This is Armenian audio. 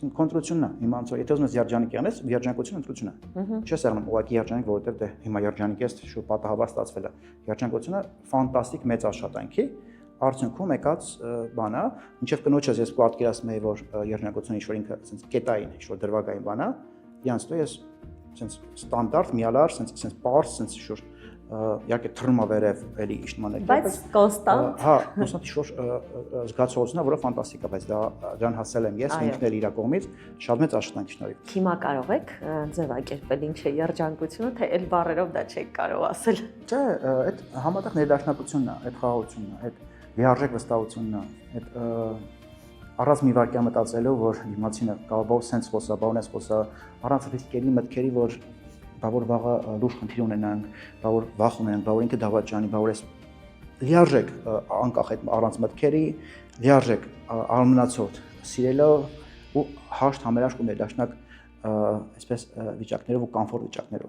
Իսկ կոնտրոլությունն է, հիմա ոնց որ եթե ուզում ես երջանիկ յանես, երջանկությունը ընտրությունն է։ Չես եղնում ուղղակի երջանիկ, որովհետև դե հիմա երջանիկ ես, շուտ պատահաբար ստացվել է։ Երջանկությունը ֆանտաստիկ մեծ աշխատանքի արդյունքում եկած բան է, մինչև կնոջս ես պատկերացնում եի, որ երջանկությունը ինչ-որ ինքը ասենց կետային, ինչ-որ դրվագային բան է, իրանց դու ես ասենց ստանդարտ, միալար, ասենց պարզ, ասենց ինչ-որ իհարկե թռնում է վերև, էլի իշտման է, բայց կոնստանտ։ Հա, կոնստանտ ինչ-որ զգացողությունն է, որը ֆանտաստիկ է, բայց դրան հասել եմ ես ինքն էլ իր կողմից շատ մեծ աշխատանքի շնորհիվ։ Հիմա կարող եք ձևակերպել ինչ է երջանկությունը, թե այլ բառերով դա չեք կարող ասել։ Չէ, այդ համատեղ ներդաշնակությունն է, այդ խաղաղությունն է, այդ լիարժեք վստահությունն է, այդ առանց մի վարքյա մտածելու, որ դիմացինը կարող սենց խոսա, բա ունես խոսա, առանց ռիսկերի մտքերի, որ բա որ վաղը լուրջ խնդիր ունենանք, բա որ վախ ունենանք, բա որ ինքը դավաճանի, բա որ էս լիարժեք անկախ այդ առանց մտքերի, լիարժեք արմնացորդ սիրելով ու հաշտ համերաշխ ու ներդաշնակ այսպես վիճակներով ու կոմֆորտ վիճակներով